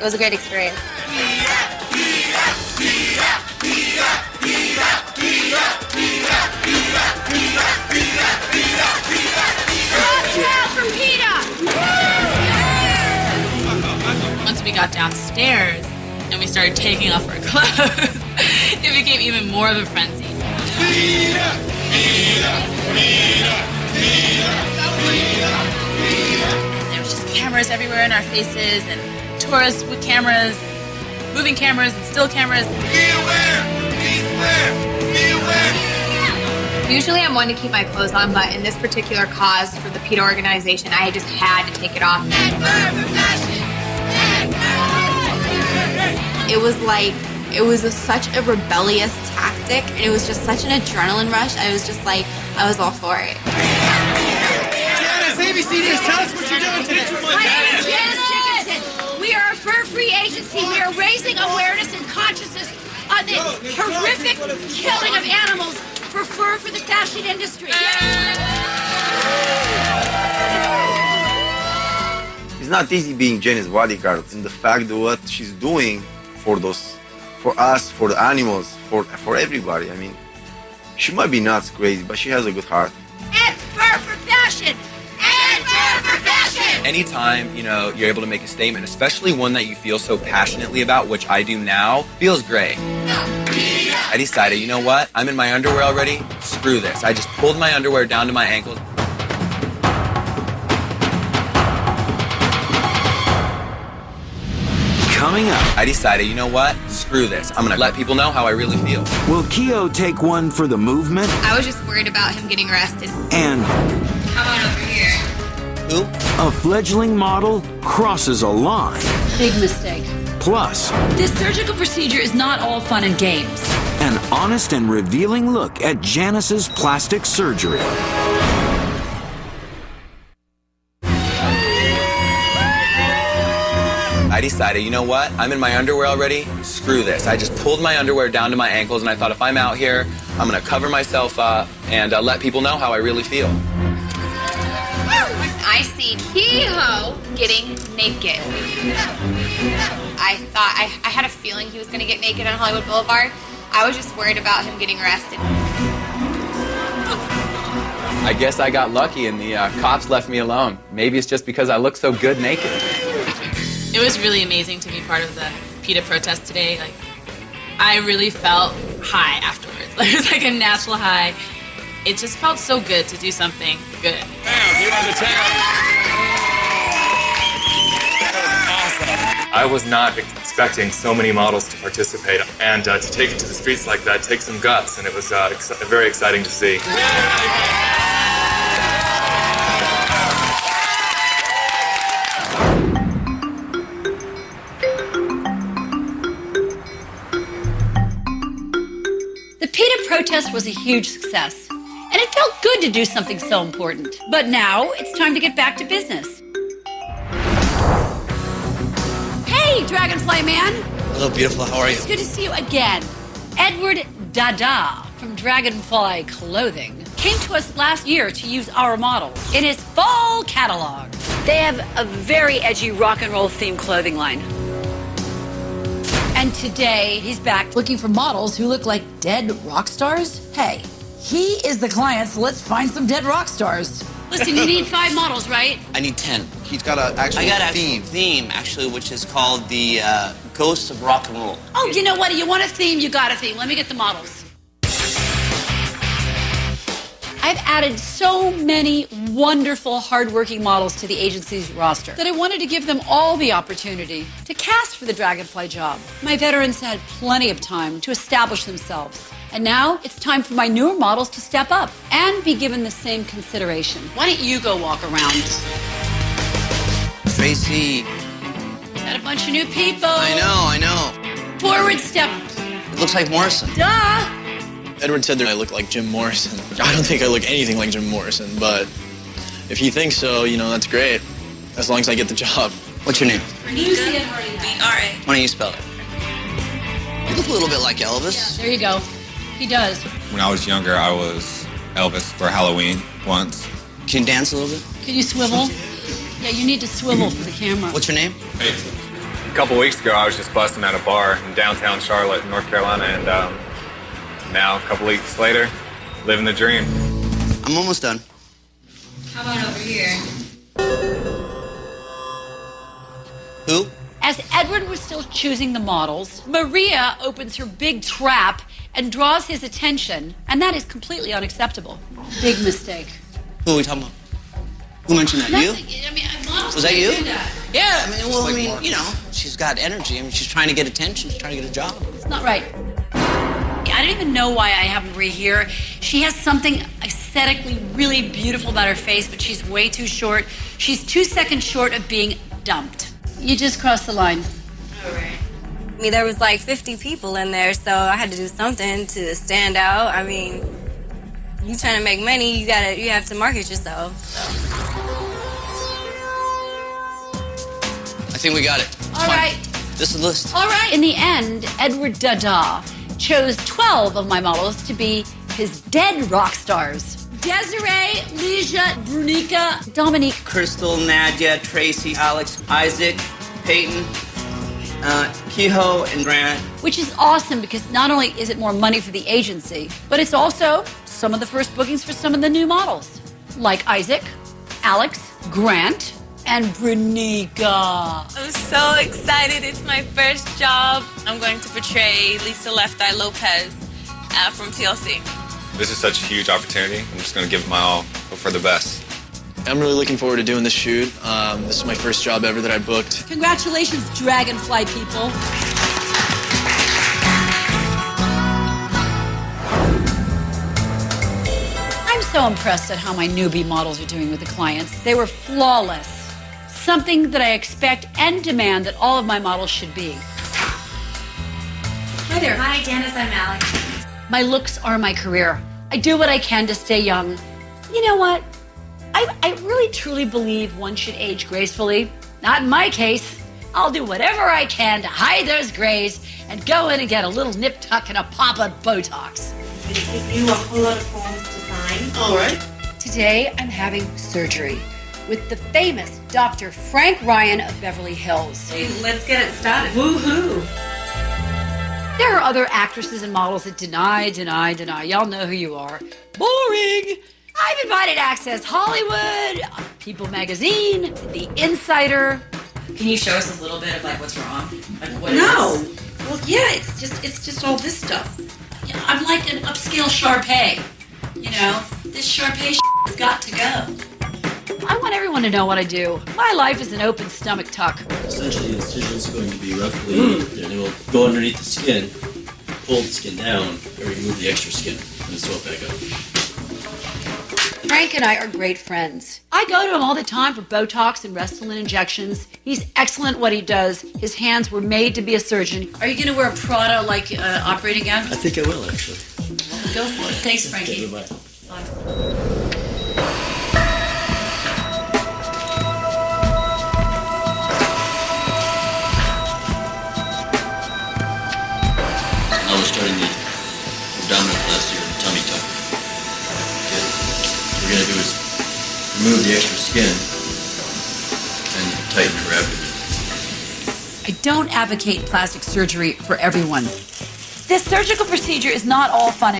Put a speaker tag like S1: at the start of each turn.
S1: It was a great experience.
S2: Once we got downstairs and we started taking off our clothes, it became even more of a frenzy. And there was just cameras everywhere in our faces, and tourists with cameras, moving cameras and still cameras.
S3: Be aware! Be aware! Be aware!
S1: Usually I'm one to keep my clothes on, but in this particular cause for the PETA organization, I just had to take it off. It was such a rebellious tactic, and it was just such an adrenaline rush. I was all for it.
S3: Janice, ABC News, tell us what you're doing today.
S4: My name is Janice Dickinson. We are a fur-free agency. We are raising awareness and consciousness on the horrific killing of animals for fur for the fashion industry.
S5: It's not easy being Janice's bodyguard, and the fact that what she's doing for us, for the animals, for everybody. I mean, she might be nuts crazy, but she has a good heart.
S4: And fur for fashion. And fur for fashion.
S6: Anytime, you're able to make a statement, especially one that you feel so passionately about, which I do now, feels great. I decided, you know what? I'm in my underwear already. Screw this. I just pulled my underwear down to my ankles.
S7: Coming up,
S6: I decided, you know what? Screw this. I'm going to let people know how I really feel.
S7: will Keo take one for the movement?
S1: I was just worried about him getting arrested.
S7: And
S1: Come on over here.
S6: Who?
S7: a fledgling model crosses a line.
S8: Big mistake.
S7: Plus,
S8: This surgical procedure is not all fun and games.
S7: an honest and revealing look at Janice's plastic surgery.
S6: I decided, you know what? I'm in my underwear already. Screw this. I just pulled my underwear down to my ankles, and I thought if I'm out here, I'm going to cover myself up and let people know how I really feel.
S1: I see Kehoe getting naked. I thought, I had a feeling he was going to get naked on Hollywood Boulevard. I was just worried about him getting arrested.
S6: I guess I got lucky and the cops left me alone. Maybe it's just because I look so good naked.
S2: It was really amazing to be part of the PETA protest today. I really felt high afterwards. It was like a natural high. It just felt so good to do something good.
S3: Here on the town.
S9: I was not expecting so many models to participate, and to take it to the streets like that takes some guts, and it was very exciting to see.
S8: The PETA protest was a huge success, and it felt good to do something so important. But now it's time to get back to business. Hey, Dragonfly Man!
S10: Hello, beautiful. How are you?
S8: It's good to see you again. Edward Dada from Dragonfly Clothing came to us last year to use our models in his fall catalog. They have a very edgy rock and roll themed clothing line. And today, he's back
S11: Looking for models who look like dead rock stars? Hey, he is the client, so let's find some dead rock stars.
S8: Listen, you need 5 models, right?
S10: I need 10.
S5: He's got an actual
S10: I got a
S5: theme.
S10: theme, actually, which is called the Ghosts of Rock and Roll.
S8: Oh, you know what? You want a theme, you got a theme. Let me get the models. I've added so many wonderful, hardworking models to the agency's roster that I wanted to give them all the opportunity to cast for the Dragonfly job. My veterans had plenty of time to establish themselves. And now it's time for my newer models to step up and be given the same consideration. Why don't you go walk around?
S10: Tracy.
S8: Got a bunch of new people.
S10: I know.
S8: Forward step.
S10: It looks like Morrison.
S8: Duh!
S12: Edward said that I look like Jim Morrison. I don't think I look anything like Jim Morrison, but if you think so, that's great. As long as I get the job.
S10: What's your name?
S8: B-R-A.
S10: Why don't you spell it? You look a little bit like Elvis.
S8: There you go. He does.
S13: When I was younger, I was Elvis for Halloween once.
S10: Can you dance a little bit?
S8: Can you swivel? Yeah, you need to swivel for the camera.
S10: What's your name?
S13: A couple weeks ago, I was just busting at a bar in downtown Charlotte, North Carolina, and now, a couple weeks later, living the dream.
S10: I'm almost done.
S1: How about over here?
S10: Who?
S8: As Edward was still choosing the models, Maria opens her big trap and draws his attention, and that is completely unacceptable. Big mistake.
S10: Who are we talking about? Who mentioned that?
S8: Nothing.
S10: You?
S8: I mean, models
S10: Was that you?
S8: do that.
S10: Yeah, I mean, well, I mean, you know, she's got energy. I mean, she's trying to get attention. She's trying to get a job.
S8: It's not right. I don't even know why I have Marie here. She has something aesthetically really beautiful about her face, but she's way too short. She's 2 seconds short of being dumped. You just crossed the line.
S1: All right. I mean, there was like 50 people in there, so I had to do something to stand out. I mean, you trying to make money, you have to market yourself. So.
S10: I think we got it.
S8: All right.
S10: This is the list.
S8: All right. In the end, Edward Dada chose 12 of my models to be his dead rock stars. Desiree, Leisha, Brunica, Dominique,
S14: Crystal, Nadia, Tracy, Alex, Isaac, Peyton, Kehoe, and Grant.
S8: Which is awesome because not only is it more money for the agency, but it's also some of the first bookings for some of the new models, like Isaac, Alex, Grant, and Brunica.
S15: I'm so excited. It's my first job. I'm going to portray Lisa Left Eye Lopez from TLC.
S13: This is such a huge opportunity. I'm just going to give it my all, hope for the best.
S12: I'm really looking forward to doing this shoot. This is my first job ever that I booked.
S8: Congratulations, Dragonfly people. I'm so impressed at how my newbie models are doing with the clients. They were flawless. Something that I expect and demand that all of my models should be.
S1: Hi there. Hi, Janice. I'm Alex.
S8: My looks are my career. I do what I can to stay young. You know what? I really truly believe one should age gracefully. Not in my case. I'll do whatever I can to hide those grays and go in and get a little nip tuck and a pop of Botox.
S1: I'm going to give you a whole lot of forms to sign.
S10: All right.
S8: Today, I'm having surgery with the famous Dr. Frank Ryan of Beverly Hills.
S1: Hey, let's get it started. Woohoo!
S8: There are other actresses and models that deny. Y'all know who you are. Boring! I've invited Access Hollywood, People Magazine, The Insider.
S15: Can you show us a little bit of like what's wrong? Like what
S8: No. Well, yeah, it's just all this stuff. Yeah, I'm like an upscale Shar-Pei. You know, this Shar-Pei has got to go. I want everyone to know what I do. My life is an open stomach tuck.
S16: Essentially, the incision is going to be roughly, and it will go underneath the skin, pull the skin down, and remove the extra skin, and then sew it back up.
S8: Frank and I are great friends. I go to him all the time for Botox and Restylane injections. He's excellent at what he does. His hands were made to be a surgeon. Are you going to wear a Prada like operating gown?
S16: I think I will, actually.
S8: Go for it. Thanks, Frankie.
S16: Okay, bye-bye.
S8: Bye.
S16: Now we're starting the abdominoplasty or tummy tuck. Okay. What we're going to do is remove the extra skin and tighten her abdomen.
S8: I don't advocate plastic surgery for everyone. This surgical procedure is not all fun.